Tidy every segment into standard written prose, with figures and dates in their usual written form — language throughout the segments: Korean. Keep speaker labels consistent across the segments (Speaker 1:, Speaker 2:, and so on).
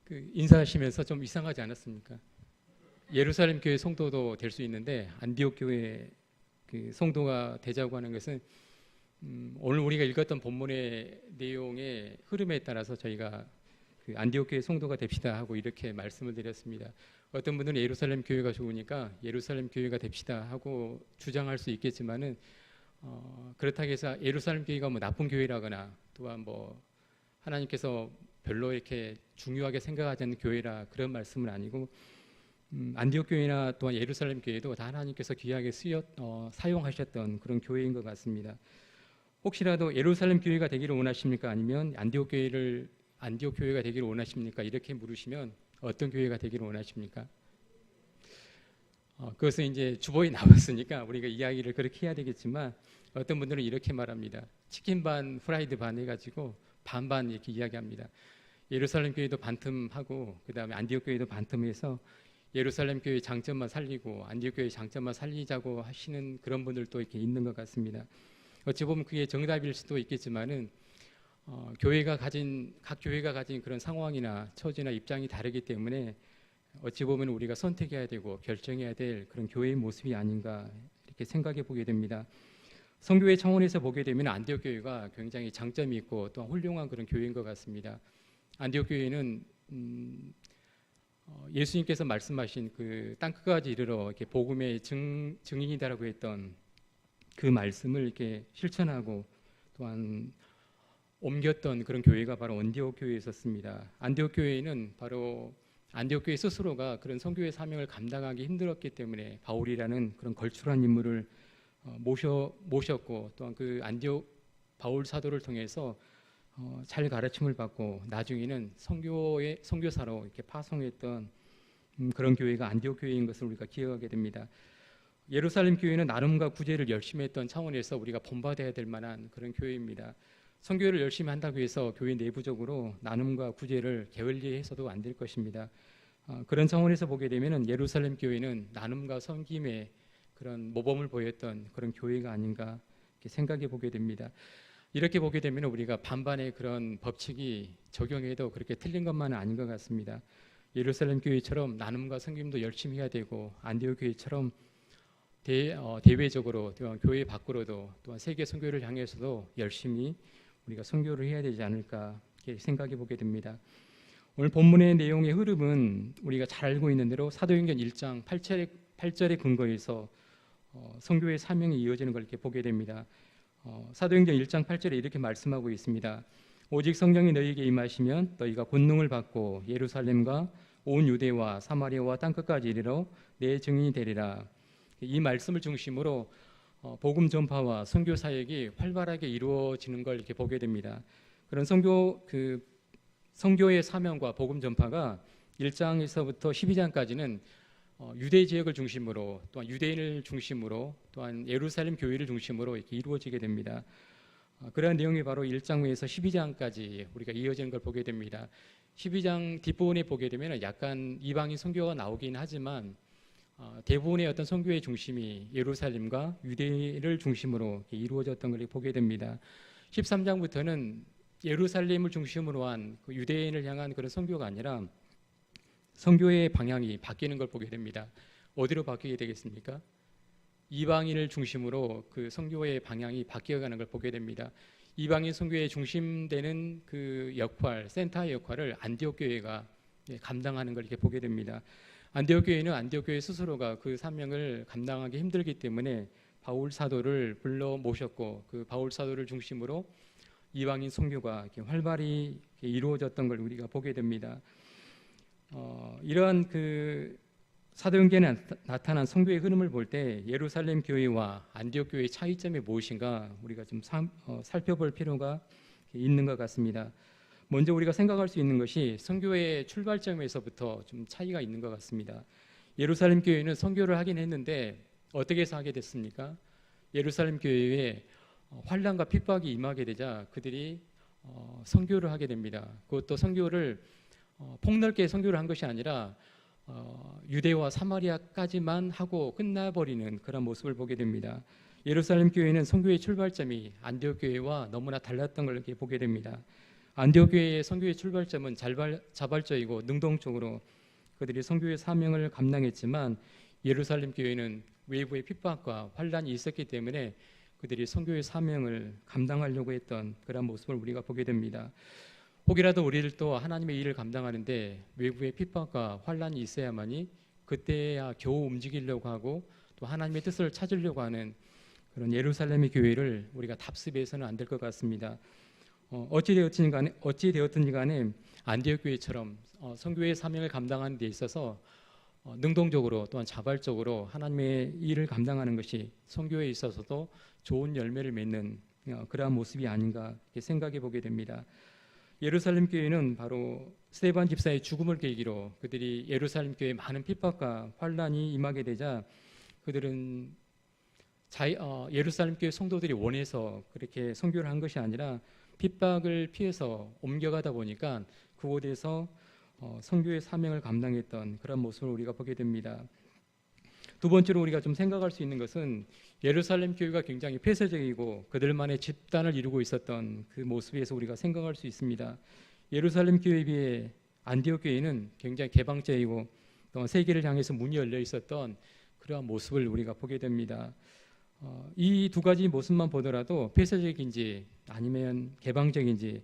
Speaker 1: 인사하시면서 좀 이상하지 않았습니까? 예루살렘 교회 성도도 될 수 있는데 안디옥 교회 성도가 되자고 하는 것은 오늘 우리가 읽었던 본문의 내용의 흐름에 따라서 저희가 안디옥 교회 성도가 됩시다 하고 이렇게 말씀을 드렸습니다. 어떤 분들은 예루살렘 교회가 좋으니까 예루살렘 교회가 됩시다 하고 주장할 수 있겠지만은 그렇다고 해서 예루살렘 교회가 뭐 나쁜 교회라거나 또한 뭐 하나님께서 별로 이렇게 중요하게 생각하지 않는 교회라 그런 말씀은 아니고 안디옥 교회나 또한 예루살렘 교회도 다 하나님께서 귀하게 사용하셨던 그런 교회인 것 같습니다. 혹시라도 예루살렘 교회가 되기를 원하십니까? 아니면 안디옥 교회가 되기를 원하십니까? 이렇게 물으시면 어떤 교회가 되기를 원하십니까? 그것은 이제 주보에 나왔으니까 우리가 이야기를 그렇게 해야 되겠지만 어떤 분들은 이렇게 말합니다. 치킨 반 프라이드 반 해가지고 반반 이렇게 이야기합니다. 예루살렘 교회도 반틈하고 그 다음에 안디옥 교회도 반틈해서 예루살렘 교회의 장점만 살리고 안디옥 교회의 장점만 살리자고 하시는 그런 분들도 이렇게 있는 것 같습니다. 어찌 보면 그게 정답일 수도 있겠지만은 각 교회가 가진 그런 상황이나 처지나 입장이 다르기 때문에 어찌 보면 우리가 선택해야 되고 결정해야 될 그런 교회의 모습이 아닌가 이렇게 생각해 보게 됩니다. 선교회 차원에서 보게 되면 안디옥 교회가 굉장히 장점이 있고 또 훌륭한 그런 교회인 것 같습니다. 안디옥 교회는 예수님께서 말씀하신 그 땅끝까지 이르러 이렇게 복음의 증인이다라고 했던 그 말씀을 이렇게 실천하고 또한 옮겼던 그런 교회가 바로 안디옥 교회였었습니다. 안디옥 교회는 바로 안디옥 교회 스스로가 그런 선교의 사명을 감당하기 힘들었기 때문에 바울이라는 그런 걸출한 인물을 모셨고 또한 그 안디옥 바울 사도를 통해서 잘 가르침을 받고 나중에는 선교사로 이렇게 파송했던 그런 교회가 안디옥 교회인 것을 우리가 기억하게 됩니다. 예루살렘 교회는 나눔과 구제를 열심히 했던 차원에서 우리가 본받아야 될 만한 그런 교회입니다. 선교를 열심히 한다고 해서 교회 내부적으로 나눔과 구제를 게을리해서도 안 될 것입니다. 그런 차원에서 보게 되면 예루살렘 교회는 나눔과 섬김의 그런 모범을 보였던 그런 교회가 아닌가 이렇게 생각해 보게 됩니다. 이렇게 보게 되면 우리가 반반의 그런 법칙이 적용해도 그렇게 틀린 것만은 아닌 것 같습니다. 예루살렘 교회처럼 나눔과 섬김도 열심히 해야 되고 안디옥 교회처럼 대외적으로 또한 교회 밖으로도 또한 세계 선교를 향해서도 열심히 우리가 선교를 해야 되지 않을까 이렇게 생각해 보게 됩니다. 오늘 본문의 내용의 흐름은 우리가 잘 알고 있는 대로 사도행전 1장 8절의 근거에서 선교의 사명이 이어지는 걸 이렇게 보게 됩니다. 사도행전 1장 8절에 이렇게 말씀하고 있습니다. 오직 성령이 너희에게 임하시면 너희가 권능을 받고 예루살렘과 온 유대와 사마리아와 땅끝까지 이르러 내 증인이 되리라. 이 말씀을 중심으로 복음 전파와 선교 사역이 활발하게 이루어지는 걸 이렇게 보게 됩니다. 그런 선교의 사명과 복음 전파가 1장에서부터 12장까지는 유대 지역을 중심으로 또한 유대인을 중심으로 또한 예루살렘 교회를 중심으로 이렇게 이루어지게 됩니다. 그러한 내용이 바로 1장에서 12장까지 우리가 이어지는 걸 보게 됩니다. 12장 뒷부분에 보게 되면 약간 이방인 선교가 나오긴 하지만 대부분의 어떤 선교의 중심이 예루살렘과 유대를 중심으로 이루어졌던 걸 보게 됩니다. 13장부터는 예루살렘을 중심으로 한 유대인을 향한 그런 선교가 아니라 선교의 방향이 바뀌는 걸 보게 됩니다. 어디로 바뀌게 되겠습니까? 이방인을 중심으로 그 선교의 방향이 바뀌어가는 걸 보게 됩니다. 이방인 선교의 중심되는 그 역할, 센터의 역할을 안디옥 교회가 감당하는 걸 이렇게 보게 됩니다. 안디옥 교회는 안디옥 교회 스스로가 그 사명을 감당하기 힘들기 때문에 바울 사도를 불러 모셨고 그 바울 사도를 중심으로 이방인 선교가 이렇게 활발히 이루어졌던 걸 우리가 보게 됩니다. 이러한 그 사도행전에 나타난 선교의 흐름을 볼 때 예루살렘 교회와 안디옥 교회의 차이점이 무엇인가 우리가 좀 살펴볼 필요가 있는 것 같습니다. 먼저 우리가 생각할 수 있는 것이 선교의 출발점에서부터 좀 차이가 있는 것 같습니다. 예루살렘 교회는 선교를 하긴 했는데 어떻게 해서 하게 됐습니까? 예루살렘 교회에 환난과 핍박이 임하게 되자 그들이 선교를 하게 됩니다. 그것도 선교를 폭넓게 선교를 한 것이 아니라 유대와 사마리아까지만 하고 끝나버리는 그런 모습을 보게 됩니다. 예루살렘 교회는 선교의 출발점이 안디옥 교회와 너무나 달랐던 걸 이렇게 보게 됩니다. 안디옥 교회의 선교의 출발점은 자발적이고 능동적으로 그들이 선교의 사명을 감당했지만 예루살렘 교회는 외부의 핍박과 환란이 있었기 때문에 그들이 선교의 사명을 감당하려고 했던 그런 모습을 우리가 보게 됩니다. 혹이라도 우리들도 하나님의 일을 감당하는데 외부의 핍박과 환란이 있어야만이 그때야 겨우 움직이려고 하고 또 하나님의 뜻을 찾으려고 하는 그런 예루살렘의 교회를 우리가 답습해서는 안 될 것 같습니다. 어찌 되었든지 간에 안디옥 교회처럼 선교의 사명을 감당하는 데 있어서 능동적으로 또한 자발적으로 하나님의 일을 감당하는 것이 선교에 있어서도 좋은 열매를 맺는 그러한 모습이 아닌가 생각해 보게 됩니다. 예루살렘 교회는 바로 스데반 집사의 죽음을 계기로 그들이 예루살렘 교회에 많은 핍박과 환란이 임하게 되자 그들은 예루살렘 교회 성도들이 원해서 그렇게 선교를 한 것이 아니라 핍박을 피해서 옮겨가다 보니까 그곳에서 선교의 사명을 감당했던 그런 모습을 우리가 보게 됩니다. 두 번째로 우리가 좀 생각할 수 있는 것은 예루살렘 교회가 굉장히 폐쇄적이고 그들만의 집단을 이루고 있었던 그 모습에서 우리가 생각할 수 있습니다. 예루살렘 교회에 비해 안디옥 교회는 굉장히 개방적이고 또 세계를 향해서 문이 열려 있었던 그러한 모습을 우리가 보게 됩니다. 이 두 가지 모습만 보더라도 폐쇄적인지 아니면 개방적인지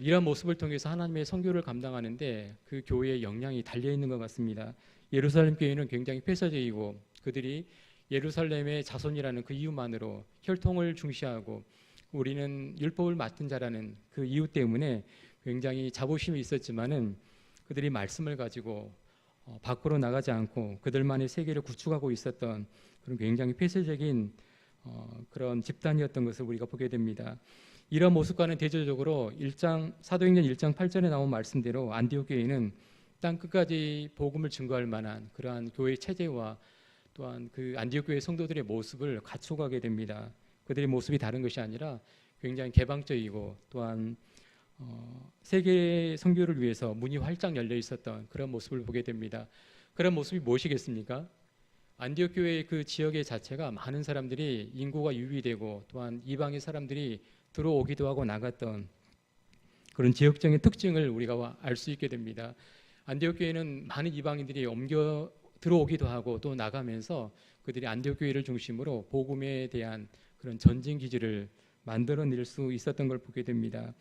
Speaker 1: 이러한 모습을 통해서 하나님의 선교를 감당하는데 그 교회의 역량이 달려 있는 것 같습니다. 예루살렘 교회는 굉장히 폐쇄적이고 그들이 예루살렘의 자손이라는 그 이유만으로 혈통을 중시하고 우리는 율법을 맡은 자라는 그 이유 때문에 굉장히 자부심이 있었지만은 그들이 말씀을 가지고 밖으로 나가지 않고 그들만의 세계를 구축하고 있었던 그런 굉장히 폐쇄적인 그런 집단이었던 것을 우리가 보게 됩니다. 이런 모습과는 대조적으로 사도행전 1장 8절에 나온 말씀대로 안디옥 교회는 땅 끝까지 복음을 증거할 만한 그러한 교회 체제와 또한 그 안디옥 교회 성도들의 모습을 갖춰가게 됩니다. 그들의 모습이 다른 것이 아니라 굉장히 개방적이고 또한 세계 선교를 위해서 문이 활짝 열려 있었던 그런 모습을 보게 됩니다. 그런 모습이 무엇이겠습니까? 안디옥 교회의 그 지역의 자체가 많은 사람들이 인구가 유입되고 또한 이방의 사람들이 들어오기도 하고 나갔던 그런 지역적인 특징을 우리가 알 수 있게 됩니다. 안디옥 교회는 많은 이방인들이 옮겨 들어오기도 하고 또 나가면서 그들이 안디옥 교회를 중심으로 복음에 대한 그런 전진 기지를 만들어낼 수 있었던 걸 보게 됩니다.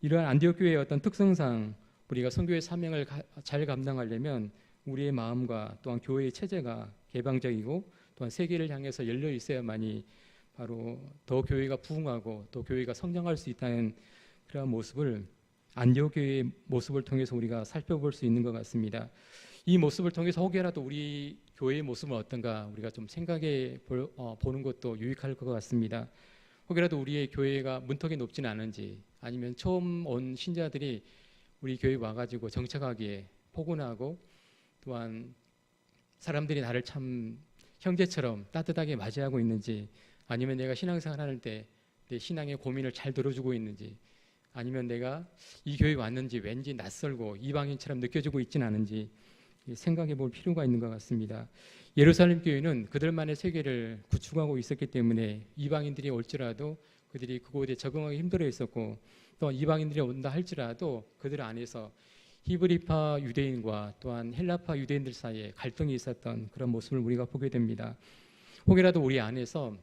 Speaker 1: 이러한 안디옥 교회의 어떤 특성상 우리가 선교의 사명을 잘 감당하려면 우리의 마음과 또한 교회의 체제가 개방적이고 또한 세계를 향해서 열려 있어야만이 바로 더 교회가 부흥하고 또 교회가 성장할 수 있다는 그런 모습을 안디옥 교회의 모습을 통해서 우리가 살펴볼 수 있는 것 같습니다. 이 모습을 통해서 혹여라도 우리 교회의 모습은 어떤가 우리가 좀 생각해 보는 것도 유익할 것 같습니다. 혹여라도 우리의 교회가 문턱이 높지는 않은지 아니면 처음 온 신자들이 우리 교회에 와가지고 정착하기에 포근하고 또한 사람들이 나를 참 형제처럼 따뜻하게 맞이하고 있는지 아니면 내가 신앙생활 할 때 내 신앙의 고민을 잘 들어주고 있는지 아니면 내가 이 교회에 왔는지 왠지 낯설고 이방인처럼 느껴지고 있지는 않은지 생각해 볼 필요가 있는 것 같습니다. 예루살렘 교회는 그들만의 세계를 구축하고 있었기 때문에 이방인들이 올지라도 그들이 그곳에 적응하기 힘들어 했었고 또 이방인들이 온다 할지라도 그들 안에서 히브리파 유대인과 또한 헬라파 유대인들 사이에 갈등이 있었던 그런 모습을 우리가 보게 됩니다. 혹이라도 우리 안에서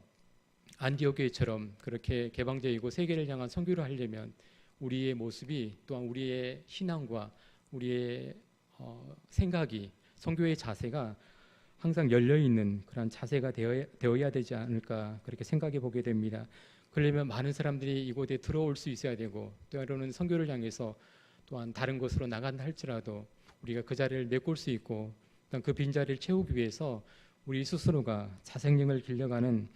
Speaker 1: 안디옥 교회처럼 그렇게 개방적이고 세계를 향한 선교를 하려면 우리의 모습이 또한 우리의 신앙과 우리의 생각이 선교의 자세가 항상 열려있는 그런 자세가 되어야 되지 않을까 그렇게 생각해 보게 됩니다. 그러려면 많은 사람들이 이곳에 들어올 수 있어야 되고 때로는 선교를 향해서 또한 다른 곳으로 나간다 할지라도 우리가 그 자리를 메꿀 수 있고 그 빈자리를 채우기 위해서 우리 스스로가 자생력을 길러가는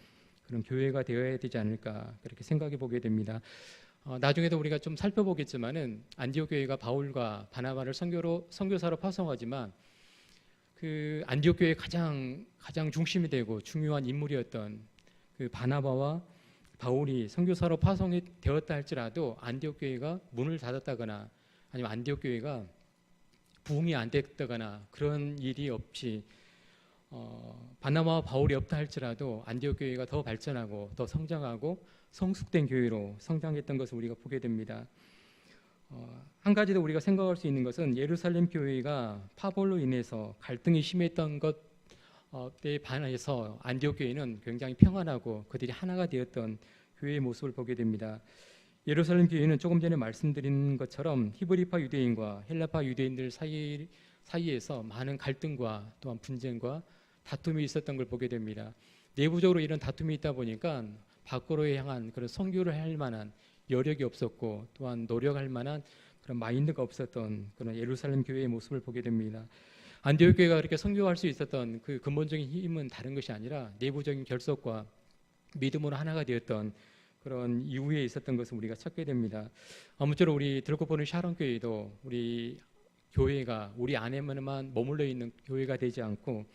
Speaker 1: 그런 교회가 되어야 되지 않을까 그렇게 생각해 보게 됩니다. 나중에도 우리가 좀 살펴보겠지만은 안디옥 교회가 바울과 바나바를 선교사로 파송하지만 그 안디옥 교회의 가장 중심이 되고 중요한 인물이었던 그 바나바와 바울이 선교사로 파송이 되었다 할지라도 안디옥 교회가 문을 닫았다거나 아니면 안디옥 교회가 부흥이 안 됐다거나 그런 일이 없이 바나바와 바울이 없다 할지라도 안디옥 교회가 더 발전하고 더 성장하고 성숙된 교회로 성장했던 것을 우리가 보게 됩니다. 한 가지 더 우리가 생각할 수 있는 것은 예루살렘 교회가 파벌로 인해서 갈등이 심했던 것에 반해서 안디옥 교회는 굉장히 평안하고 그들이 하나가 되었던 교회의 모습을 보게 됩니다. 예루살렘 교회는 조금 전에 말씀드린 것처럼 히브리파 유대인과 헬라파 유대인들 사이에서 많은 갈등과 또한 분쟁과 다툼이 있었던 걸 보게 됩니다. 내부적으로 이런 다툼이 있다 보니까 밖으로 향한 그런 선교를 할 만한 여력이 없었고 또한 노력할 만한 그런 마인드가 없었던 그런 예루살렘 교회의 모습을 보게 됩니다. 안디옥 교회가 그렇게 선교할 수 있었던 그 근본적인 힘은 다른 것이 아니라 내부적인 결속과 믿음으로 하나가 되었던 그런 이후에 있었던 것을 우리가 찾게 됩니다. 아무쪼록 우리 들고 보는 샤론 교회도 우리 교회가 우리 안에만 머물러 있는 교회가 되지 않고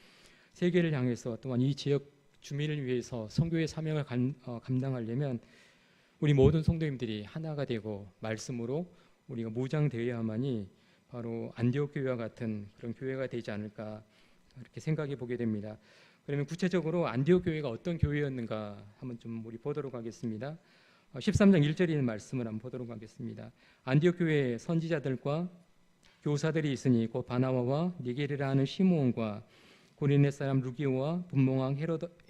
Speaker 1: 세계를 향해서 또한 이 지역 주민을 위해서 선교의 사명을 감당하려면 우리 모든 성도님들이 하나가 되고 말씀으로 우리가 무장되어야만이 바로 안디옥 교회와 같은 그런 교회가 되지 않을까 이렇게 생각해 보게 됩니다. 그러면 구체적으로 안디옥 교회가 어떤 교회였는가 한번 좀 우리 보도록 하겠습니다. 13장 1절에 있는 말씀을 한번 보도록 하겠습니다. 안디옥 교회에 선지자들과 교사들이 있으니 곧 바나바와 니게르라 하는 시므온과 고린네 사람 루기오와 분봉왕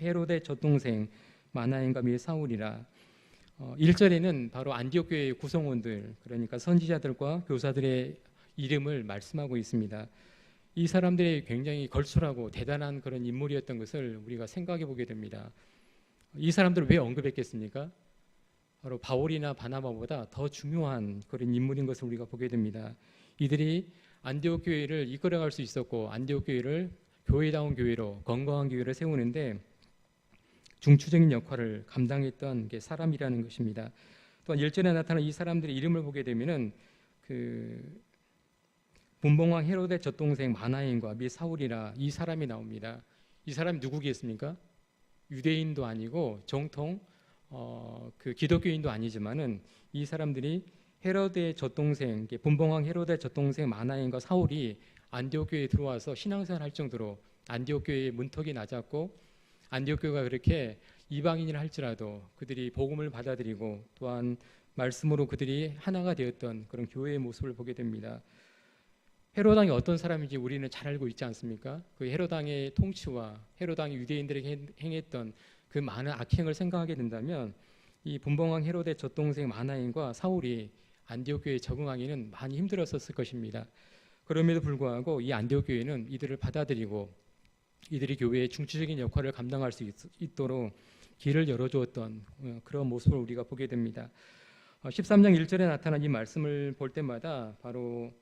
Speaker 1: 헤로데 젖동생 마나엔과 미 사울이라. 1절에는 바로 안디옥 교회의 구성원들, 그러니까 선지자들과 교사들의 이름을 말씀하고 있습니다. 이 사람들이 굉장히 걸출하고 대단한 그런 인물이었던 것을 우리가 생각해 보게 됩니다. 이 사람들을 왜 언급했겠습니까? 바로 바울이나 바나바보다 더 중요한 그런 인물인 것을 우리가 보게 됩니다. 이들이 안디옥 교회를 이끌어갈 수 있었고 안디옥 교회를 교회다운 교회로 건강한 교회를 세우는데 중추적인 역할을 감당했던 게 사람이라는 것입니다. 또한 1절에 나타난 이 사람들의 이름을 보게 되면은 분봉왕 헤로데 젖동생 마나엔과 미 사울이라 이 사람이 나옵니다. 이 사람이 누구겠습니까? 유대인도 아니고 정통 그 기독교인도 아니지만은 이 사람들이 헤로데 젖동생 분봉왕 헤로데 젖동생 마나엔과 사울이 안디옥 교회에 들어와서 신앙생활 할 정도로 안디옥 교회의 문턱이 낮았고 안디옥 교회가 그렇게 이방인이라 할지라도 그들이 복음을 받아들이고 또한 말씀으로 그들이 하나가 되었던 그런 교회의 모습을 보게 됩니다. 헤롯 왕이 어떤 사람인지 우리는 잘 알고 있지 않습니까? 그 헤롯 왕의 통치와 헤롯 왕이 유대인들에게 행했던 그 많은 악행을 생각하게 된다면 이 분봉왕 헤롯의 젖동생 마나엔과 사울이 안디옥 교회에 적응하기는 많이 힘들었을 것입니다. 그럼에도 불구하고 이 안디옥 교회는 이들을 받아들이고 이들이 교회의 중추적인 역할을 감당할 수 있도록 길을 열어주었던 그런 모습을 우리가 보게 됩니다. 13장 1절에 나타난 이 말씀을 볼 때마다 바로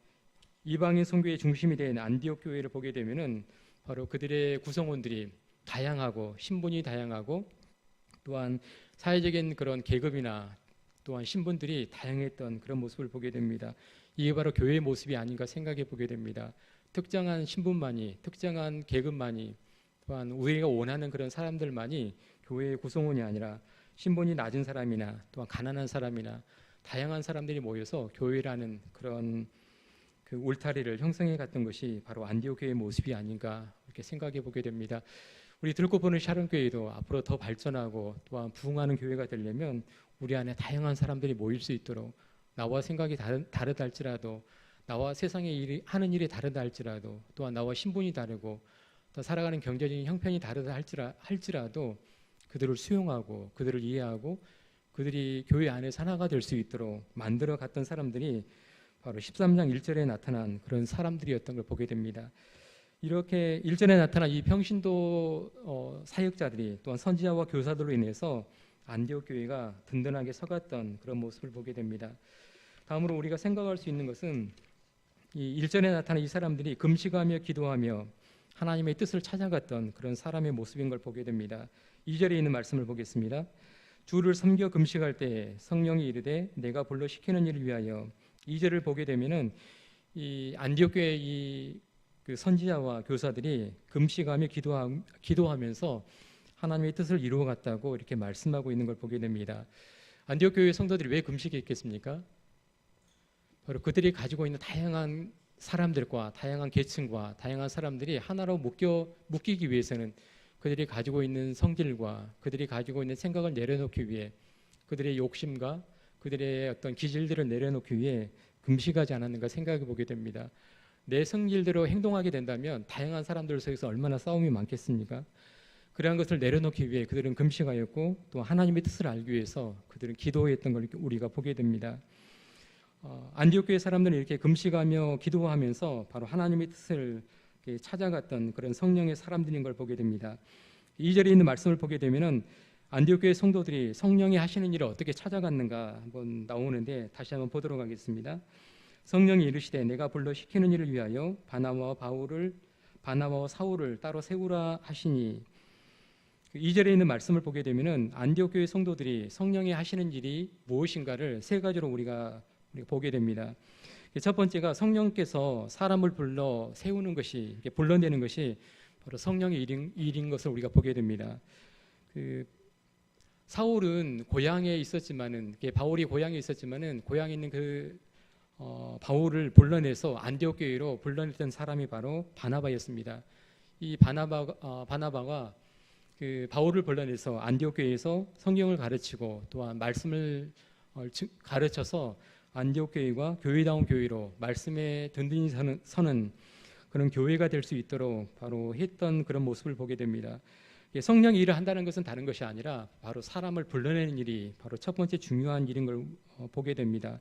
Speaker 1: 이방인 선교의 중심이 된 안디옥 교회를 보게 되면은 바로 그들의 구성원들이 다양하고 신분이 다양하고 또한 사회적인 그런 계급이나 또한 신분들이 다양했던 그런 모습을 보게 됩니다. 이게 바로 교회의 모습이 아닌가 생각해 보게 됩니다. 특정한 신분만이, 특정한 계급만이, 또한 우리가 원하는 그런 사람들만이 교회의 구성원이 아니라 신분이 낮은 사람이나 또한 가난한 사람이나 다양한 사람들이 모여서 교회라는 그런 그 울타리를 형성해 갔던 것이 바로 안디옥 교회의 모습이 아닌가 이렇게 생각해 보게 됩니다. 우리 들고 보는 샤론 교회도 앞으로 더 발전하고 또한 부흥하는 교회가 되려면 우리 안에 다양한 사람들이 모일 수 있도록 나와 생각이 다르다 할지라도 나와 세상에 하는 일이 다르다 할지라도 또한 나와 신분이 다르고 또 살아가는 경제적인 형편이 다르다 할지라도 그들을 수용하고 그들을 이해하고 그들이 교회 안에서 하나가 될 수 있도록 만들어 갔던 사람들이 바로 13장 1절에 나타난 그런 사람들이었던 걸 보게 됩니다. 이렇게 1절에 나타난 이 평신도 사역자들이 또한 선지자와 교사들로 인해서 안디옥 교회가 든든하게 서갔던 그런 모습을 보게 됩니다. 다음으로 우리가 생각할 수 있는 것은 이 1절에 나타난 이 사람들이 금식하며 기도하며 하나님의 뜻을 찾아갔던 그런 사람의 모습인 걸 보게 됩니다. 2절에 있는 말씀을 보겠습니다. 주를 섬겨 금식할 때 성령이 이르되 내가 불러 시키는 일을 위하여. 2절을 보게 되면은 이 안디옥 교회 그 선지자와 교사들이 금식하며 기도하면서 하나님의 뜻을 이루어갔다고 이렇게 말씀하고 있는 걸 보게 됩니다. 안디옥 교회 성도들이 왜 금식했겠습니까? 바로 그들이 가지고 있는 다양한 사람들과 다양한 계층과 다양한 사람들이 하나로 묶이기 위해서는 그들이 가지고 있는 성질과 그들이 가지고 있는 생각을 내려놓기 위해 그들의 욕심과 그들의 어떤 기질들을 내려놓기 위해 금식하지 않았는가 생각해 보게 됩니다. 내 성질대로 행동하게 된다면 다양한 사람들 속에서 얼마나 싸움이 많겠습니까? 그러한 것을 내려놓기 위해 그들은 금식하였고 또 하나님의 뜻을 알기 위해서 그들은 기도했던 걸 우리가 보게 됩니다. 안디옥 교회 사람들은 이렇게 금식하며 기도하면서 바로 하나님의 뜻을 찾아갔던 그런 성령의 사람들인 걸 보게 됩니다. 2절에 있는 말씀을 보게 되면은 안디옥 교회 성도들이 성령이 하시는 일을 어떻게 찾아갔는가 한번 나오는데 다시 한번 보도록 하겠습니다. 성령이 이르시되 내가 불러 시키는 일을 위하여 바나바와 사울을 따로 세우라 하시니 2절에 있는 말씀을 보게 되면은 안디옥 교회 성도들이 성령이 하시는 일이 무엇인가를 세 가지로 우리가 보게 됩니다. 첫 번째가 성령께서 사람을 불러 세우는 것이 불러내는 것이 바로 성령의 일인 것을 우리가 보게 됩니다. 사울은 고향에 있었지만은 바울이 고향에 있었지만은 고향에 있는 바울을 불러내서 안디옥 교회로 불러냈던 사람이 바로 바나바였습니다. 이 바나바가 바울을 불러내서 안디옥 교회에서 성경을 가르치고 또한 말씀을 가르쳐서 안디옥 교회가 교회다운 교회로 말씀에 든든히 서는 그런 교회가 될 수 있도록 바로 했던 그런 모습을 보게 됩니다. 성령이 일을 한다는 것은 다른 것이 아니라 바로 사람을 불러내는 일이 바로 첫 번째 중요한 일인 걸 보게 됩니다.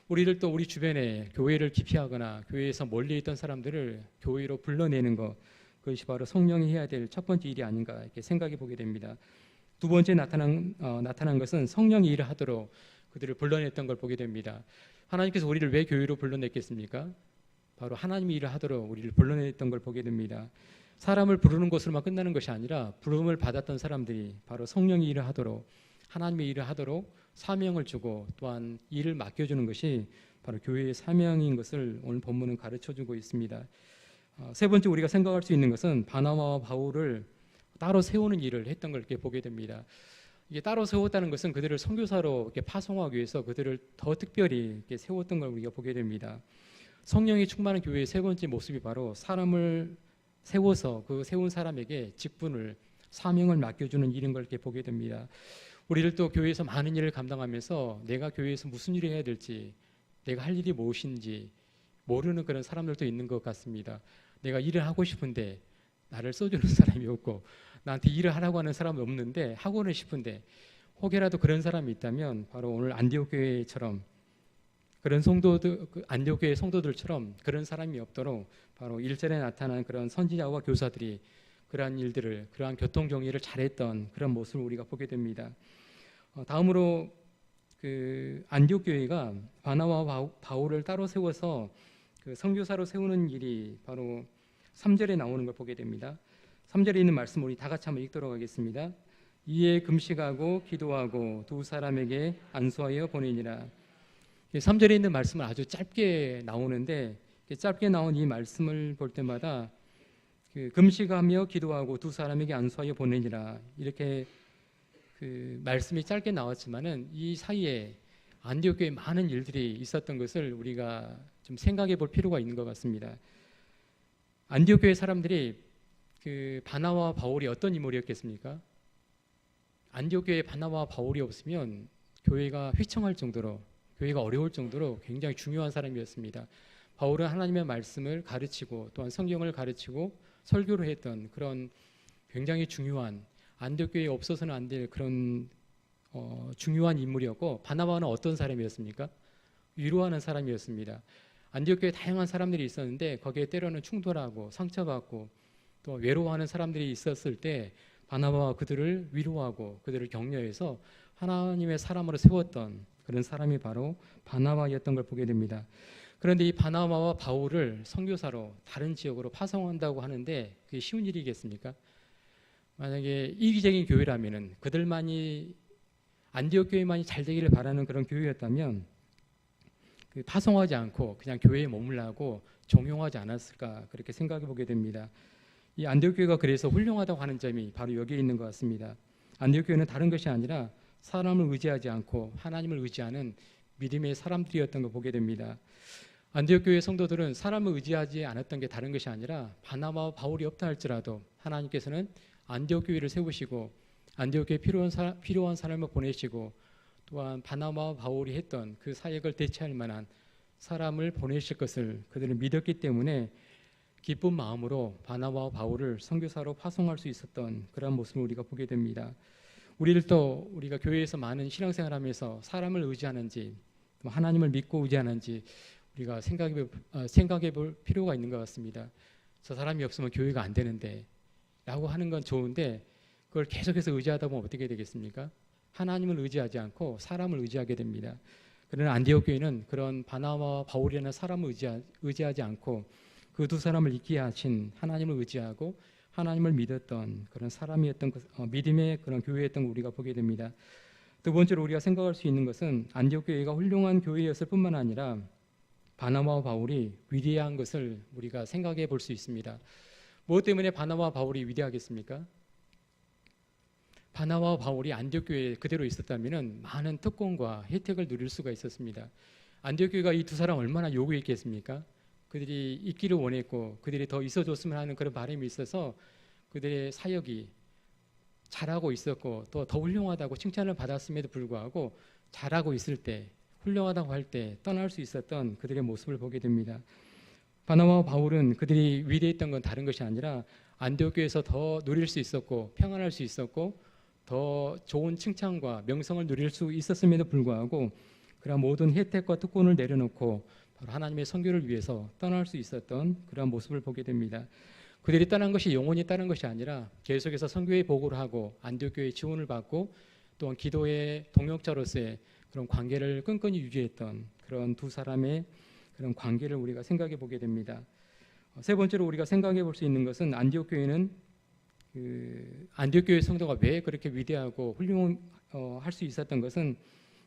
Speaker 1: 우리들도 우리 주변에 교회를 기피하거나 교회에서 멀리 있던 사람들을 교회로 불러내는 것, 그것이 바로 성령이 해야 될 첫 번째 일이 아닌가 이렇게 생각해 보게 됩니다. 두 번째 나타난 것은 성령이 일을 하도록 그들을 불러냈던 걸 보게 됩니다. 하나님께서 우리를 왜 교회로 불러냈겠습니까? 바로 하나님이 일을 하도록 우리를 불러냈던 걸 보게 됩니다. 사람을 부르는 것으로만 끝나는 것이 아니라 부름을 받았던 사람들이 바로 성령이 일을 하도록 하나님의 일을 하도록 사명을 주고 또한 일을 맡겨주는 것이 바로 교회의 사명인 것을 오늘 본문은 가르쳐주고 있습니다. 세 번째 우리가 생각할 수 있는 것은 바나바와 바울을 따로 세우는 일을 했던 걸 이렇게 보게 됩니다. 이게 따로 세웠다는 것은 그들을 선교사로 이렇게 파송하기 위해서 그들을 더 특별히 이렇게 세웠던 걸 우리가 보게 됩니다. 성령이 충만한 교회의 세 번째 모습이 바로 사람을 세워서 그 세운 사람에게 직분을 사명을 맡겨주는 일인 걸 이렇게 보게 됩니다. 우리들도 교회에서 많은 일을 감당하면서 내가 교회에서 무슨 일을 해야 될지 내가 할 일이 무엇인지 모르는 그런 사람들도 있는 것 같습니다. 내가 일을 하고 싶은데 나를 써주는 사람이 없고 나한테 일을 하라고 하는 사람이 없는데 하고는 싶은데 혹여라도 그런 사람이 있다면 바로 오늘 안디옥 교회처럼 그런 성도들, 안디옥 교회 성도들처럼 그런 사람이 없도록 바로 1절에 나타난 그런 선지자와 교사들이 그러한 일들을, 그러한 교통 정리를 잘했던 그런 모습을 우리가 보게 됩니다. 다음으로 안디옥 교회가 바나바와 바울을 따로 세워서 선교사로 세우는 일이 바로 3절에 나오는 걸 보게 됩니다. 3절에 있는 말씀 우리 다 같이 한번 읽도록 하겠습니다. 이에 금식하고 기도하고 두 사람에게 안수하여 보내니라. 3절에 있는 말씀은 아주 짧게 나오는데 짧게 나온 이 말씀을 볼 때마다 금식하며 기도하고 두 사람에게 안수하여 보내니라 이렇게 말씀이 짧게 나왔지만은 이 사이에 안디옥 교회에 많은 일들이 있었던 것을 우리가 좀 생각해 볼 필요가 있는 것 같습니다. 안디옥 교회 사람들이 바나바와 바울이 어떤 인물이었겠습니까? 안디옥 교회에 바나바와 바울이 없으면 교회가 휘청할 정도로 교회가 어려울 정도로 굉장히 중요한 사람이었습니다. 바울은 하나님의 말씀을 가르치고 또한 성경을 가르치고 설교를 했던 그런 굉장히 중요한 안디옥 교회에 없어서는 안 될 그런 중요한 인물이었고 바나바는 어떤 사람이었습니까? 위로하는 사람이었습니다. 안디옥 교회에 다양한 사람들이 있었는데 거기에 때로는 충돌하고 상처받고 또 외로워하는 사람들이 있었을 때 바나바와 그들을 위로하고 그들을 격려해서 하나님의 사람으로 세웠던 그런 사람이 바로 바나바였던 걸 보게 됩니다. 그런데 이 바나바와 바울을 선교사로 다른 지역으로 파송한다고 하는데 그게 쉬운 일이겠습니까? 만약에 이기적인 교회라면은 그들만이 안디옥 교회만이 잘 되기를 바라는 그런 교회였다면 파송하지 않고 그냥 교회에 머물라고 종용하지 않았을까 그렇게 생각해 보게 됩니다. 이 안디옥 교회가 그래서 훌륭하다고 하는 점이 바로 여기에 있는 것 같습니다. 안디옥 교회는 다른 것이 아니라 사람을 의지하지 않고 하나님을 의지하는 믿음의 사람들이었던 걸 보게 됩니다. 안디옥 교회 성도들은 사람을 의지하지 않았던 게 다른 것이 아니라 바나바와 바울이 없다 할지라도 하나님께서는 안디옥 교회를 세우시고 안디옥 교회에 필요한 사람을 보내시고 또한 바나바와 바울이 했던 그 사역을 대체할 만한 사람을 보내실 것을 그들은 믿었기 때문에 기쁜 마음으로 바나바와 바울을 선교사로 파송할 수 있었던 그런 모습을 우리가 보게 됩니다. 우리들도 우리가 교회에서 많은 신앙생활하면서 사람을 의지하는지 하나님을 믿고 의지하는지 우리가 생각해 볼 필요가 있는 것 같습니다. 저 사람이 없으면 교회가 안 되는데 라고 하는 건 좋은데 그걸 계속해서 의지하다 보면 어떻게 되겠습니까? 하나님을 의지하지 않고 사람을 의지하게 됩니다. 그러나 안디옥 교회는 그런 바나바와 바울이라는 사람을 의지하지 않고 그 두 사람을 있게 하신 하나님을 의지하고 하나님을 믿었던 그런 사람이었던 믿음의 그런 교회였던 걸 우리가 보게 됩니다. 두 번째로 우리가 생각할 수 있는 것은 안디옥 교회가 훌륭한 교회였을 뿐만 아니라 바나바와 바울이 위대한 것을 우리가 생각해 볼 수 있습니다. 무엇 때문에 바나바와 바울이 위대하겠습니까? 바나바와 바울이 안디옥 교회에 그대로 있었다면 많은 특권과 혜택을 누릴 수가 있었습니다. 안디옥 교회가 이 두 사람 얼마나 요구했겠습니까? 그들이 있기를 원했고 그들이 더 있어줬으면 하는 그런 바람이 있어서 그들의 사역이 잘하고 있었고 또 더 훌륭하다고 칭찬을 받았음에도 불구하고 잘하고 있을 때 훌륭하다고 할 때 떠날 수 있었던 그들의 모습을 보게 됩니다. 바나바와 바울은 그들이 위대했던 건 다른 것이 아니라 안디옥 교회에서 더 누릴 수 있었고 평안할 수 있었고 더 좋은 칭찬과 명성을 누릴 수 있었음에도 불구하고 그런 모든 혜택과 특권을 내려놓고 바로 하나님의 선교를 위해서 떠날 수 있었던 그런 모습을 보게 됩니다. 그들이 떠난 것이 영원히 떠난 것이 아니라 계속해서 선교의 보고를 하고 안디옥 교회의 지원을 받고 또한 기도의 동역자로서의 그런 관계를 끈끈이 유지했던 그런 두 사람의 그런 관계를 우리가 생각해 보게 됩니다. 세 번째로 우리가 생각해 볼 수 있는 것은 안디옥 교회는 안디옥 교회 성도가 왜 그렇게 위대하고 훌륭할 수 있었던 것은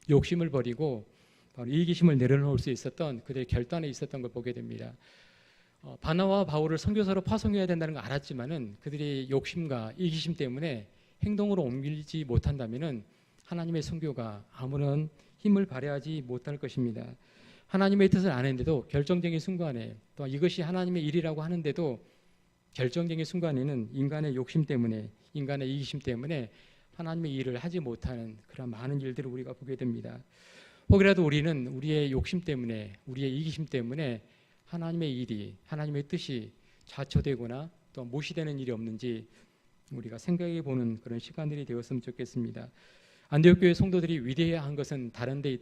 Speaker 1: 욕심을 버리고 바로 이기심을 내려놓을 수 있었던 그들의 결단에 있었던 걸 보게 됩니다. 바나바와 바울을 선교사로 파송해야 된다는 걸 알았지만은 그들이 욕심과 이기심 때문에 행동으로 옮기지 못한다면은 하나님의 선교가 아무런 힘을 발휘하지 못할 것입니다. 하나님의 뜻을 아는데도 결정적인 순간에 또 이것이 하나님의 일이라고 하는데도 결정적인 순간에는 인간의 욕심 때문에 인간의 이기심 때문에 하나님의 일을 하지 못하는 그런 많은 일들을 우리가 보게 됩니다. 혹이라도 우리는 우리의 욕심 때문에 우리의 이기심 때문에 하나님의 일이 하나님의 뜻이 좌초되거나 또 무시되는 일이 없는지 우리가 생각해 보는 그런 시간들이 되었으면 좋겠습니다. 안디옥 교회 성도들이 위대한 것은 다른 데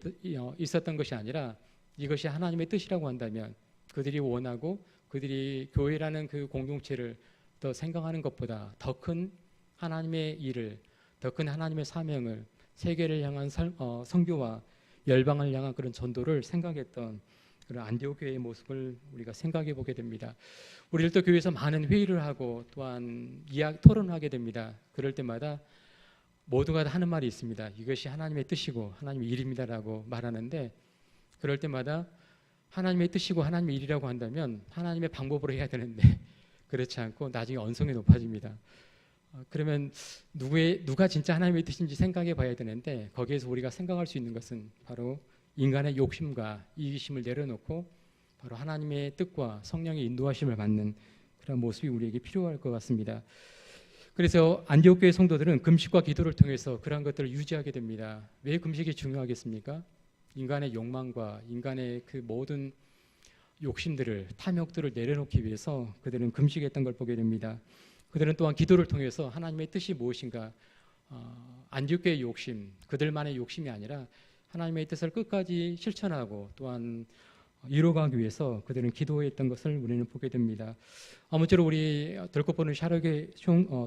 Speaker 1: 있었던 것이 아니라 이것이 하나님의 뜻이라고 한다면 그들이 원하고 그들이 교회라는 그 공동체를 더 생각하는 것보다 더 큰 하나님의 일을 더 큰 하나님의 사명을 세계를 향한 선교와 열방을 향한 그런 전도를 생각했던 그런 안디옥 교회의 모습을 우리가 생각해 보게 됩니다. 우리들도 교회에서 많은 회의를 하고 또한 토론하게 됩니다. 그럴 때마다 모두가 다 하는 말이 있습니다. 이것이 하나님의 뜻이고 하나님의 일입니다라고 말하는데 그럴 때마다 하나님의 뜻이고 하나님의 일이라고 한다면 하나님의 방법으로 해야 되는데 그렇지 않고 나중에 언성이 높아집니다. 그러면 누가 진짜 하나님의 뜻인지 생각해 봐야 되는데 거기에서 우리가 생각할 수 있는 것은 바로 인간의 욕심과 이기심을 내려놓고 바로 하나님의 뜻과 성령의 인도하심을 받는 그런 모습이 우리에게 필요할 것 같습니다. 그래서 안디옥 교회 성도들은 금식과 기도를 통해서 그런 것들을 유지하게 됩니다. 왜 금식이 중요하겠습니까? 인간의 욕망과 인간의 그 모든 욕심들을 탐욕들을 내려놓기 위해서 그들은 금식했던 걸 보게 됩니다. 그들은 또한 기도를 통해서 하나님의 뜻이 무엇인가 안디옥 교회의 욕심, 그들만의 욕심이 아니라 하나님의 뜻을 끝까지 실천하고 또한 이루어가기 위해서 그들은 기도했던 것을 우리는 보게 됩니다. 아무쪼록 우리 들고 보는 샤르게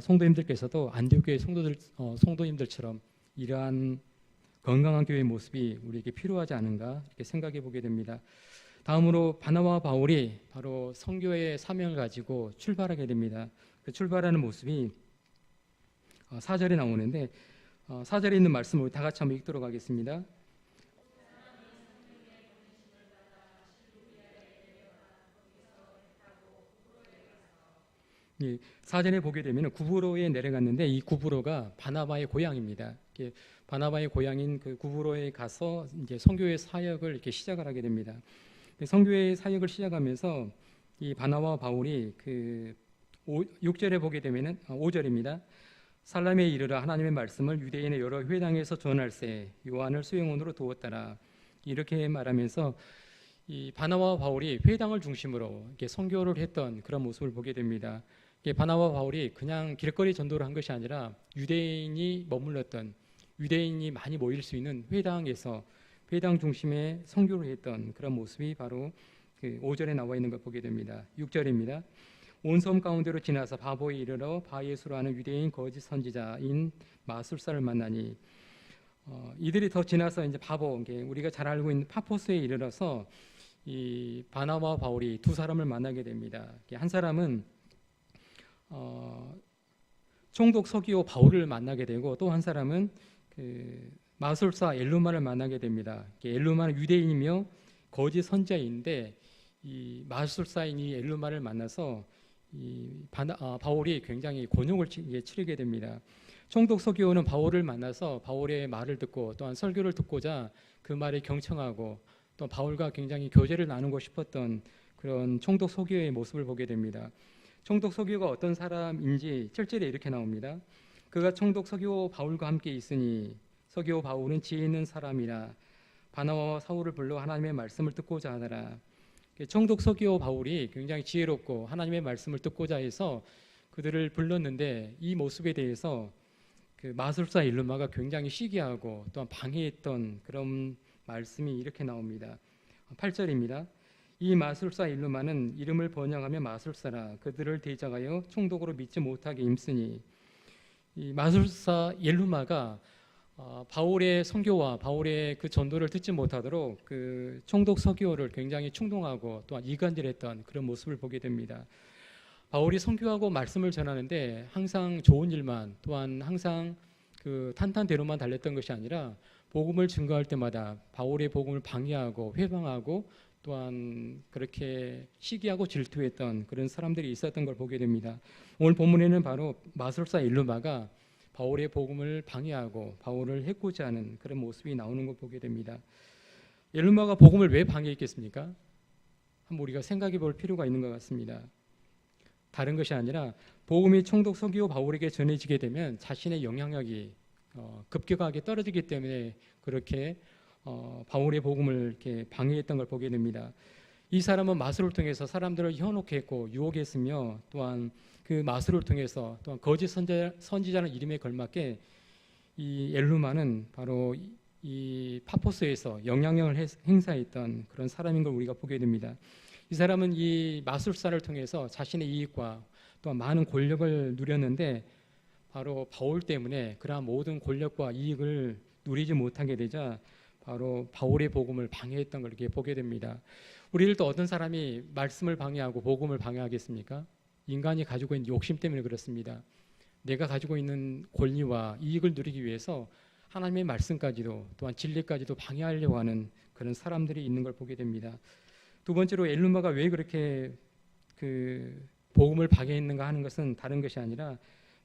Speaker 1: 성도님들께서도 안디옥 교회 성도님들처럼 이러한 건강한 교회의 모습이 우리에게 필요하지 않은가 이렇게 생각해 보게 됩니다. 다음으로 바나바와 바울이 바로 선교의 사명을 가지고 출발하게 됩니다. 그 출발하는 모습이 4절에 나오는데 4절에 있는 말씀을 다 같이 한번 읽도록 하겠습니다. 이 사전에 보게 되면 구브로에 내려갔는데 이 구브로가 바나바의 고향입니다. 바나바의 고향인 그 구브로에 가서 이제 선교의 사역을 이렇게 시작을 하게 됩니다. 선교의 사역을 시작하면서 이 바나바와 바울이 그 6절에 보게 되면은 5절입니다. 살람에 이르러 하나님의 말씀을 유대인의 여러 회당에서 전할세 요한을 수용원으로 두었더라. 이렇게 말하면서 이 바나바와 바울이 회당을 중심으로 이렇게 선교를 했던 그런 모습을 보게 됩니다. 바나바와 바울이 그냥 길거리 전도를 한 것이 아니라 유대인이 머물렀던, 유대인이 많이 모일 수 있는 회당에서 회당 중심의 선교를 했던 그런 모습이 바로 그 5절에 나와 있는 걸 보게 됩니다. 6절입니다. 온 섬 가운데로 지나서 바보에 이르러 바예수로 하는 유대인 거짓 선지자인 마술사를 만나니, 이들이 더 지나서 이제 바보, 우리가 잘 알고 있는 파포스에 이르러서 이 바나바와 바울이 두 사람을 만나게 됩니다. 한 사람은 총독 서기오 바울을 만나게 되고, 또 한 사람은 그 마술사 엘루마를 만나게 됩니다. 엘루마는 유대인이며 거짓 선지자인데, 이 마술사인 이 엘루마를 만나서 바울이 굉장히 곤욕을 치르게 됩니다. 총독 서기오는 바울을 만나서 바울의 말을 듣고 또한 설교를 듣고자 그 말에 경청하고 또 바울과 굉장히 교제를 나누고 싶었던 그런 총독 서기오의 모습을 보게 됩니다. 총독 서기오가 어떤 사람인지 7절에 이렇게 나옵니다. 그가 총독 서기오 바울과 함께 있으니 서기오 바울은 지혜 있는 사람이라 바나바와 사울을 불러 하나님의 말씀을 듣고자 하더라. 총독 서기오 바울이 굉장히 지혜롭고 하나님의 말씀을 듣고자 해서 그들을 불렀는데, 이 모습에 대해서 그 마술사 엘루마가 굉장히 시기하고 또한 방해했던 그런 말씀이 이렇게 나옵니다. 8절입니다. 이 마술사 엘루마는 이름을 번영하며 마술사라 그들을 대적하여 총독으로 믿지 못하게 힘쓰니, 이 마술사 엘루마가 바울의 선교와 바울의 그 전도를 듣지 못하도록 그 총독 서기오를 굉장히 충동하고 또한 이간질했던 그런 모습을 보게 됩니다. 바울이 선교하고 말씀을 전하는데 항상 좋은 일만, 또한 항상 그 탄탄대로만 달렸던 것이 아니라 복음을 증거할 때마다 바울의 복음을 방해하고 회방하고 또한 그렇게 시기하고 질투했던 그런 사람들이 있었던 걸 보게 됩니다. 오늘 본문에는 바로 마술사 엘루마가 바울의 복음을 방해하고 바울을 해코지 하는 그런 모습이 나오는 걸 보게 됩니다. 엘루마가 복음을 왜 방해했겠습니까? 한번 우리가 생각해 볼 필요가 있는 것 같습니다. 다른 것이 아니라 복음이 총독 서기오 바울에게 전해지게 되면 자신의 영향력이 급격하게 떨어지기 때문에 그렇게 바울의 복음을 이렇게 방해했던 걸 보게 됩니다. 이 사람은 마술을 통해서 사람들을 현혹해 했고 유혹했으며, 또한 그 마술을 통해서 또한 거짓 선지자는 이름에 걸맞게 이 엘루마는 바로 이 파포스에서 영향력을 행사했던 그런 사람인 걸 우리가 보게 됩니다. 이 사람은 이 마술사를 통해서 자신의 이익과 또한 많은 권력을 누렸는데, 바로 바울 때문에 그러한 모든 권력과 이익을 누리지 못하게 되자 바로 바울의 복음을 방해했던 걸 이렇게 보게 됩니다. 우리를 또 어떤 사람이 말씀을 방해하고 복음을 방해하겠습니까? 인간이 가지고 있는 욕심 때문에 그렇습니다. 내가 가지고 있는 권리와 이익을 누리기 위해서 하나님의 말씀까지도 또한 진리까지도 방해하려고 하는 그런 사람들이 있는 걸 보게 됩니다. 두 번째로 엘루마가 왜 그렇게 그 복음을 방해했는가 하는 것은 다른 것이 아니라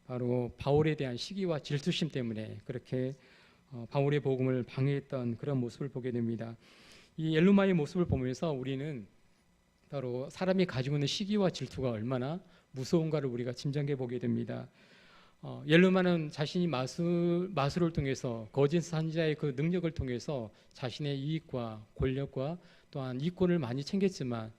Speaker 1: 바로 바울에 대한 시기와 질투심 때문에 그렇게 바울의 복음을 방해했던 그런 모습을 보게 됩니다. 이 엘루마의 모습을 보면서 우리는 바로 사람이 가지고 있는 시기와 질투가 얼마나 무서운가를 우리가 짐작해 보게 됩니다. 엘루마는 자신이 마술을 통해서 거짓 선지자의 그 능력을 통해서 자신의 이익과 권력과 또한 이권을 많이 챙겼지만,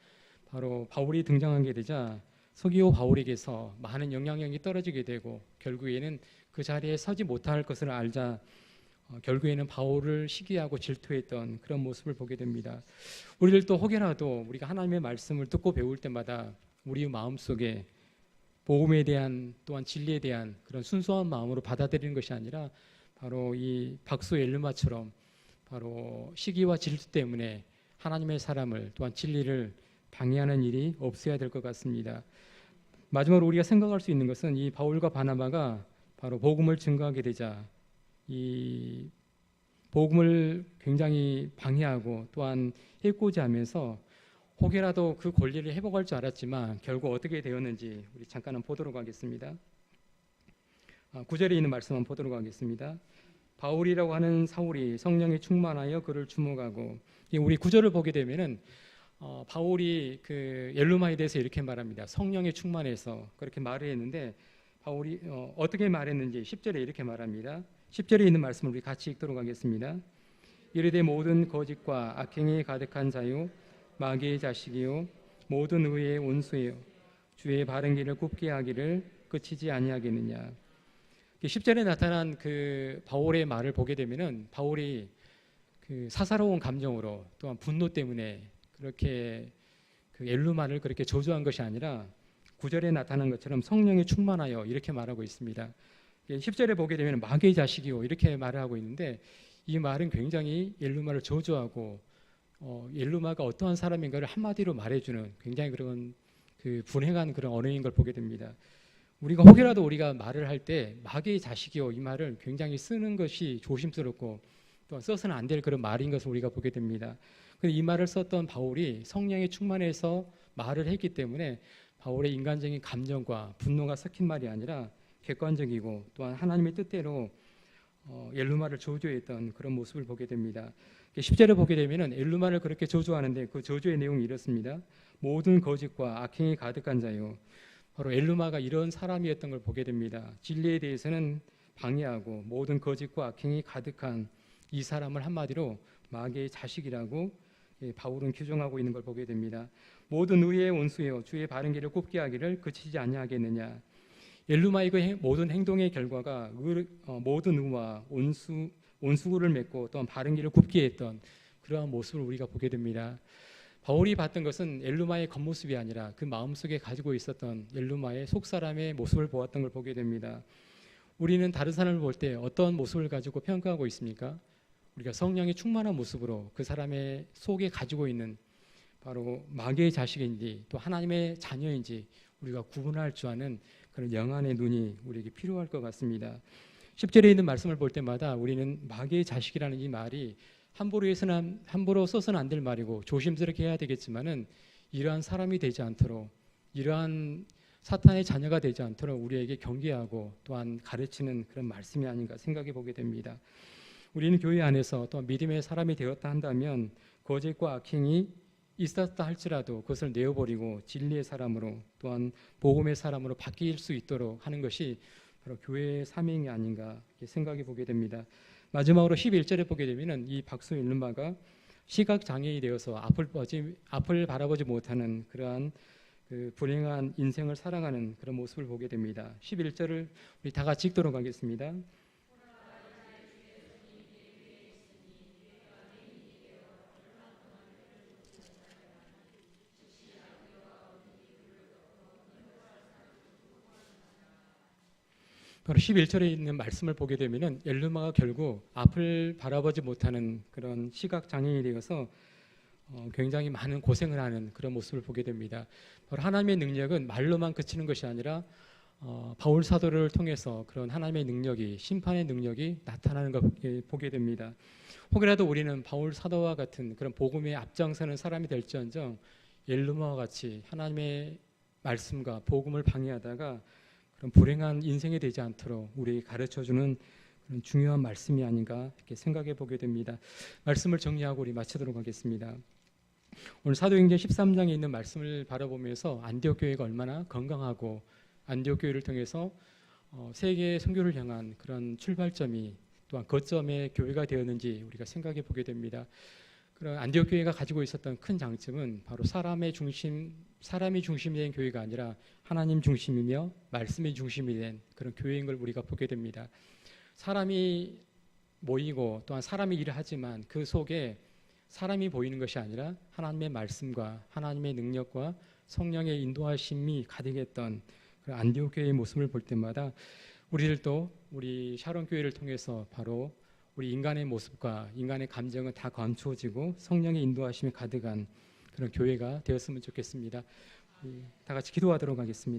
Speaker 1: 바로 바울이 등장하게 되자 서기오 바울에게서 많은 영향력이 떨어지게 되고 결국에는 그 자리에 서지 못할 것을 알자 결국에는 바울을 시기하고 질투했던 그런 모습을 보게 됩니다. 우리들도 혹여라도 우리가 하나님의 말씀을 듣고 배울 때마다 우리 마음속에 복음에 대한 또한 진리에 대한 그런 순수한 마음으로 받아들이는 것이 아니라 바로 이 박수 엘루마처럼 바로 시기와 질투 때문에 하나님의 사람을 또한 진리를 방해하는 일이 없어야 될 것 같습니다. 마지막으로 우리가 생각할 수 있는 것은 이 바울과 바나바가 바로 복음을 증거하게 되자 이 복음을 굉장히 방해하고 또한 해코지 하면서 혹여라도 그 권리를 회복할 줄 알았지만 결국 어떻게 되었는지 우리 잠깐 한번 보도록 하겠습니다. 9절에 있는 말씀 한번 보도록 하겠습니다. 바울이라고 하는 사울이 성령에 충만하여 그를 주목하고, 우리 9절을 보게 되면은 바울이 그 엘루마에 대해서 이렇게 말합니다. 성령에 충만해서 그렇게 말을 했는데 바울이 어떻게 말했는지 10절에 이렇게 말합니다. 10절에 있는 말씀을 우리 같이 읽도록 하겠습니다. 이르되 모든 거짓과 악행이 가득한 자요 마귀의 자식이요 모든 의의 온수예요. 주의 바른 길을 굽게 하기를 그치지 아니하겠느냐. 10절에 나타난 그 바울의 말을 보게 되면은 바울이 그 사사로운 감정으로 또한 분노 때문에 그렇게 그 엘루마를 그렇게 저주한 것이 아니라 9절에 나타난 것처럼 성령에 충만하여 이렇게 말하고 있습니다. 10절에 보게 되면 마귀의 자식이요 이렇게 말을 하고 있는데 이 말은 굉장히 엘루마를 저주하고 엘루마가 어떠한 사람인가를 한마디로 말해주는 굉장히 그런 그 분행한 그런 언어인 걸 보게 됩니다. 우리가 혹여라도 우리가 말을 할 때 마귀의 자식이요 이 말을 굉장히 쓰는 것이 조심스럽고 또 써서는 안 될 그런 말인 것을 우리가 보게 됩니다. 근데 이 말을 썼던 바울이 성령에 충만해서 말을 했기 때문에 바울의 인간적인 감정과 분노가 섞인 말이 아니라 객관적이고 또한 하나님의 뜻대로 엘루마를 저주했던 그런 모습을 보게 됩니다. 10절을 보게 되면 엘루마를 그렇게 저주하는데 그 저주의 내용이 이렇습니다. 모든 거짓과 악행이 가득한 자요. 바로 엘루마가 이런 사람이었던 걸 보게 됩니다. 진리에 대해서는 방해하고 모든 거짓과 악행이 가득한 이 사람을 한마디로 마귀의 자식이라고 바울은 규정하고 있는 걸 보게 됩니다. 모든 의의 온수요 주의 바른 길을 굽게 하기를 그치지 아니하겠느냐. 엘루마의 그 모든 행동의 결과가 모든 의와 온수를 맺고 또한 바른 길을 굽게 했던 그러한 모습을 우리가 보게 됩니다. 바울이 봤던 것은 엘루마의 겉모습이 아니라 그 마음속에 가지고 있었던 엘루마의 속사람의 모습을 보았던 걸 보게 됩니다. 우리는 다른 사람을 볼 때 어떤 모습을 가지고 평가하고 있습니까? 우리가 성령의 충만한 모습으로 그 사람의 속에 가지고 있는 바로 마귀의 자식인지 또 하나님의 자녀인지 우리가 구분할 줄 아는 그런 영안의 눈이 우리에게 필요할 것 같습니다. 10절에 있는 말씀을 볼 때마다 우리는 마귀의 자식이라는 이 말이 함부로 써서는 안 될 말이고 조심스럽게 해야 되겠지만은 이러한 사람이 되지 않도록 이러한 사탄의 자녀가 되지 않도록 우리에게 경계하고 또한 가르치는 그런 말씀이 아닌가 생각해 보게 됩니다. 우리는 교회 안에서 또 믿음의 사람이 되었다 한다면 거짓과 악행이 있었다 할지라도 그것을 내어버리고 진리의 사람으로 또한 복음의 사람으로 바뀔 수 있도록 하는 것이 바로 교회의 사명이 아닌가 생각해 보게 됩니다. 마지막으로 11절에 보게 되면 이 박수 엘루마가 시각장애인이 되어서 앞을 바라보지 못하는 그러한 그 불행한 인생을 살아가는 그런 모습을 보게 됩니다. 11절을 우리 다 같이 읽도록 하겠습니다. 바로 11절에 있는 말씀을 보게 되면은 엘루마가 결국 앞을 바라보지 못하는 그런 시각 장애인이 되어서 굉장히 많은 고생을 하는 그런 모습을 보게 됩니다. 바로 하나님의 능력은 말로만 그치는 것이 아니라 바울 사도를 통해서 그런 하나님의 능력이 심판의 능력이 나타나는 걸 보게 됩니다. 혹여라도 우리는 바울 사도와 같은 그런 복음에 앞장서는 사람이 될지언정 엘루마와 같이 하나님의 말씀과 복음을 방해하다가 그런 불행한 인생이 되지 않도록 우리에게 가르쳐주는 그런 중요한 말씀이 아닌가 이렇게 생각해 보게 됩니다. 말씀을 정리하고 우리 마치도록 하겠습니다. 오늘 사도행전 13장에 있는 말씀을 바라보면서 안디옥 교회가 얼마나 건강하고 안디옥 교회를 통해서 세계 선교를 향한 그런 출발점이 또한 거점의 교회가 되었는지 우리가 생각해 보게 됩니다. 그런 안디옥 교회가 가지고 있었던 큰 장점은 바로 사람이 중심이 된 교회가 아니라 하나님 중심이며 말씀이 중심이 된 그런 교회인 걸 우리가 보게 됩니다. 사람이 모이고 또한 사람이 일을 하지만 그 속에 사람이 보이는 것이 아니라 하나님의 말씀과 하나님의 능력과 성령의 인도하심이 가득했던 그 안디옥 교회의 모습을 볼 때마다 우리들도 우리 샤론 교회를 통해서 바로 우리 인간의 모습과 인간의 감정은 다 감추어지고 성령의 인도하심이 가득한 그런 교회가 되었으면 좋겠습니다. 다 같이 기도하도록 하겠습니다.